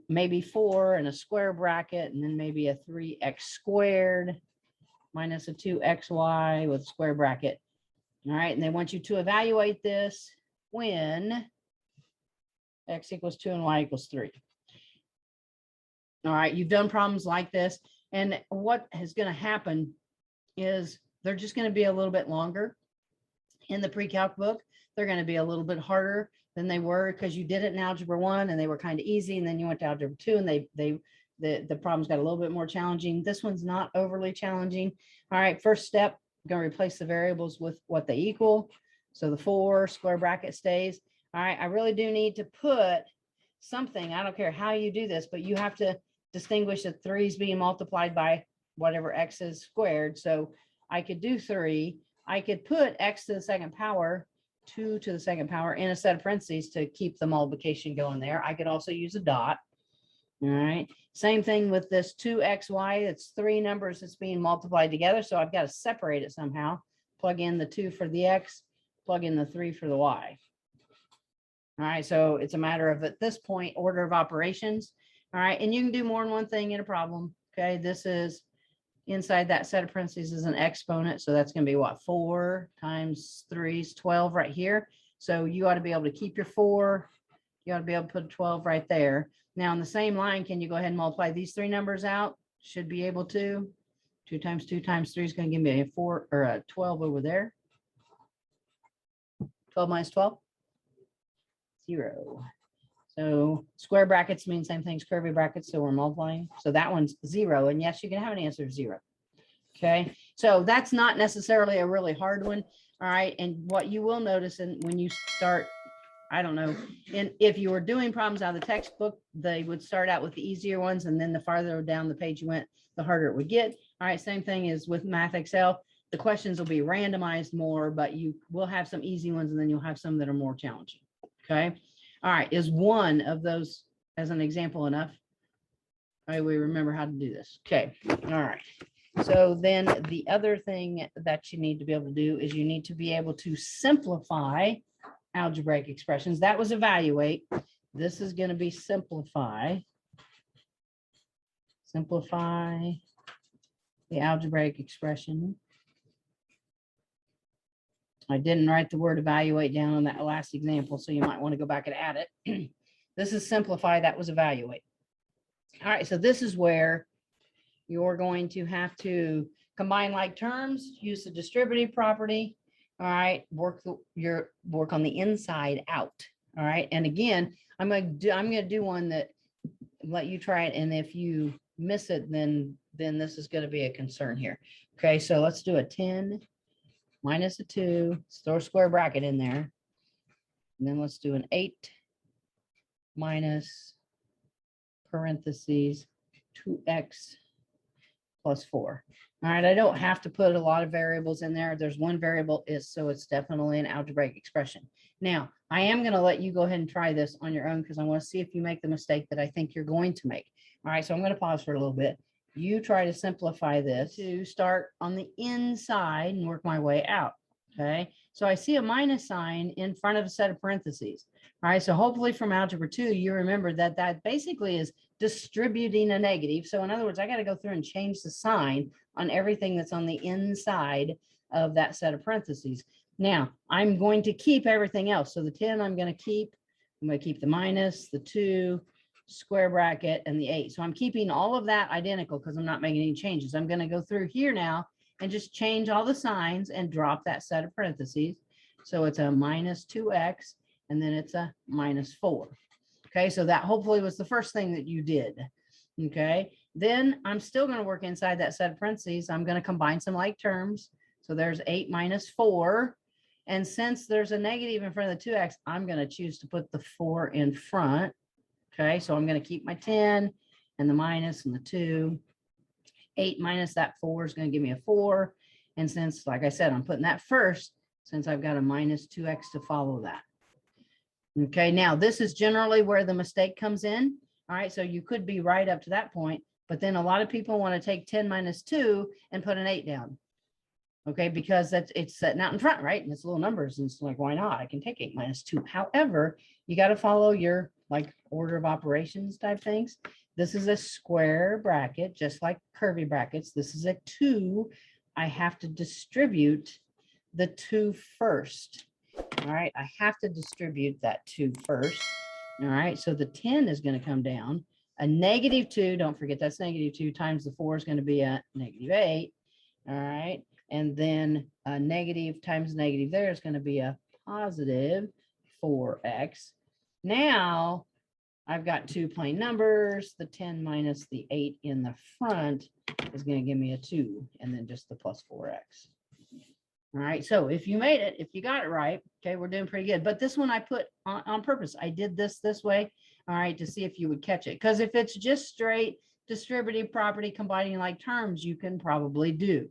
maybe 4 and a square bracket, and then maybe a 3x squared minus a 2xy with a square bracket. All right, and they want you to evaluate this when x equals 2 and y equals 3. All right, you've done problems like this, and what is going to happen is they're just going to be a little bit longer. In the pre-calc book, they're going to be a little bit harder than they were because you did it in algebra 1 and they were kind of easy, and then you went to algebra 2 and the problems got a little bit more challenging. This one's not overly challenging. All right, first step, I'm going to replace the variables with what they equal. So the 4 square bracket stays. All right, I really do need to put something. I don't care how you do this, but you have to distinguish that 3 is being multiplied by whatever x is squared. So I could do 3. I could put x to the second power, 2 to the second power in a set of parentheses to keep the multiplication going there. I could also use a dot. All right. Same thing with this 2xy. It's 3 numbers that's being multiplied together. So I've got to separate it somehow. Plug in the 2 for the x, plug in the 3 for the y. All right. So it's a matter of, at this point, order of operations. All right. And you can do more than one thing in a problem. Okay. This is inside that set of parentheses is an exponent. So that's going to be what? 4 times 3 is 12 right here. So you ought to be able to keep your 4. You ought to be able to put a 12 right there. Now on the same line, can you go ahead and multiply these 3 numbers out? Should be able to. 2 times 2 times 3 is going to give me a 4 or a 12 over there. 12 minus 12? 0. So square brackets mean same thing as curvy brackets. So we're multiplying. So that one's 0. And yes, you can have an answer of 0. Okay. So that's not necessarily a really hard one. All right. And what you will notice, and when you start, I don't know, and if you were doing problems out of the textbook, they would start out with the easier ones. And then the farther down the page you went, the harder it would get. All right. Same thing is with Math Excel. The questions will be randomized more, but you will have some easy ones and then you'll have some that are more challenging. Okay. All right, is one of those as an example enough? All right, we remember how to do this. Okay, all right. So then the other thing that you need to be able to do is you need to be able to simplify algebraic expressions. That was evaluate. This is going to be simplify. Simplify the algebraic expression. I didn't write the word evaluate down on that last example, so you might want to go back and add it. This is simplify. That was evaluate. All right, so this is where you're going to have to combine like terms, use the distributive property. All right, work on the inside out. All right, and again, I'm going to do one that let you try it, and if you miss it, then this is going to be a concern here. Okay, so let's do a 10 minus a 2. Let's throw a square bracket in there. And then let's do an 8 minus parentheses 2x plus 4. All right, I don't have to put a lot of variables in there. There's one variable so it's definitely an algebraic expression. Now, I am going to let you go ahead and try this on your own because I want to see if you make the mistake that I think you're going to make. All right, so I'm going to pause for a little bit. You try to simplify this to start on the inside and work my way out. Okay, so I see a minus sign in front of a set of parentheses. All right, so hopefully from algebra 2, you remember that that basically is distributing a negative. So in other words, I got to go through and change the sign on everything that's on the inside of that set of parentheses. Now, I'm going to keep everything else. So the 10 I'm going to keep the minus, the 2, square bracket, and the 8. So I'm keeping all of that identical because I'm not making any changes. I'm going to go through here now and just change all the signs and drop that set of parentheses. So it's a minus 2x, and then it's a minus 4. Okay, so that hopefully was the first thing that you did. Okay, then I'm still going to work inside that set of parentheses. I'm going to combine some like terms. So there's 8 minus 4. And since there's a negative in front of the 2x, I'm going to choose to put the 4 in front. Okay, so I'm going to keep my 10 and the minus and the 2. 8 minus that 4 is going to give me a 4. And since, like I said, I'm putting that first, since I've got a minus 2x to follow that. Okay, now this is generally where the mistake comes in. All right, so you could be right up to that point, but then a lot of people want to take 10 minus 2 and put an 8 down. Okay, because it's sitting out in front, right? And it's little numbers, and it's like, why not? I can take 8 minus 2. However, you got to follow your like order of operations type things. This is a square bracket, just like curvy brackets. This is a 2. I have to distribute the 2 first. All right, I have to distribute that 2 first. All right, so the 10 is going to come down. A -2, don't forget that's -2 times the 4 is going to be a -8. All right, and then a negative times negative there is going to be a positive 4x. Now I've got 2 plain numbers. The 10 minus the 8 in the front is going to give me a 2, and then just the plus 4x. All right, so if you made it, if you got it right, okay, we're doing pretty good. But this one I put on purpose. I did this way, all right, to see if you would catch it. Because if it's just straight distributive property combining like terms, you can probably do.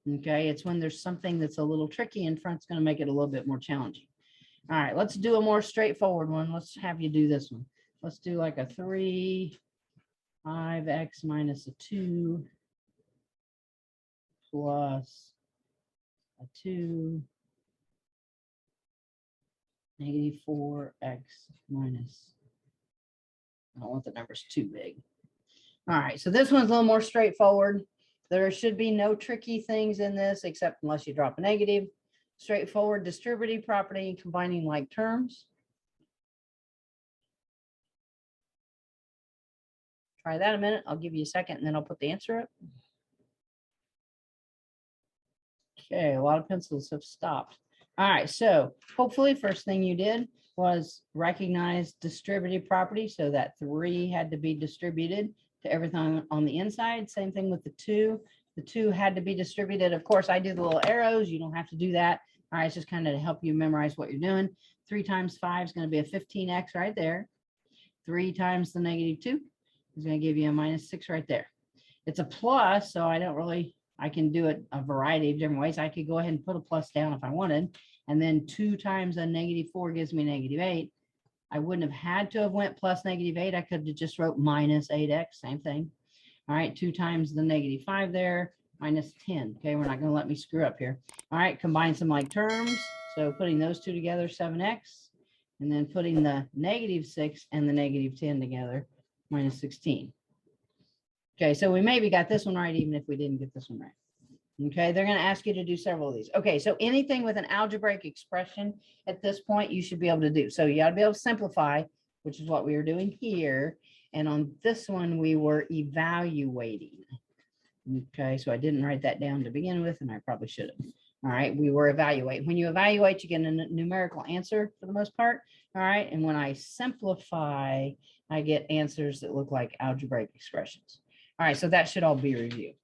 Okay, it's when there's something that's a little tricky in front, it's going to make it a little bit more challenging. All right, let's do a more straightforward one. Let's have you do this one. Let's do like a 3, 5x minus a 2 plus a 2 -4x minus, I don't want the numbers too big. All right, so this one's a little more straightforward. There should be no tricky things in this except unless you drop a negative. Straightforward distributive property combining like terms. Try that a minute. I'll give you a second and then I'll put the answer up. Okay, a lot of pencils have stopped. All right, so hopefully first thing you did was recognize distributive property. So that 3 had to be distributed to everything on the inside. Same thing with the 2. The 2 had to be distributed. Of course, I do the little arrows. You don't have to do that. All right, it's just kind of to help you memorize what you're doing. 3 times 5 is going to be a 15x right there. 3 times the -2 is going to give you a -6 right there. It's a plus, so I can do it a variety of different ways. I could go ahead and put a plus down if I wanted. And then 2 times a -4 gives me -8. I wouldn't have had to have went plus -8. I could have just wrote -8x, same thing. All right, 2 times the -5 there, -10. Okay, we're not going to let me screw up here. All right, combine some like terms. So putting those two together, 7x. And then putting the -6 and the -10 together, -16. Okay, so we maybe got this one right, even if we didn't get this one right. Okay, they're going to ask you to do several of these. Okay, so anything with an algebraic expression at this point, you should be able to do. So you got to be able to simplify, which is what we were doing here. And on this one, we were evaluating. Okay, so I didn't write that down to begin with, and I probably should have. All right, we were evaluating. When you evaluate, you get a numerical answer for the most part. All right, and when I simplify, I get answers that look like algebraic expressions. All right, so that should all be reviewed.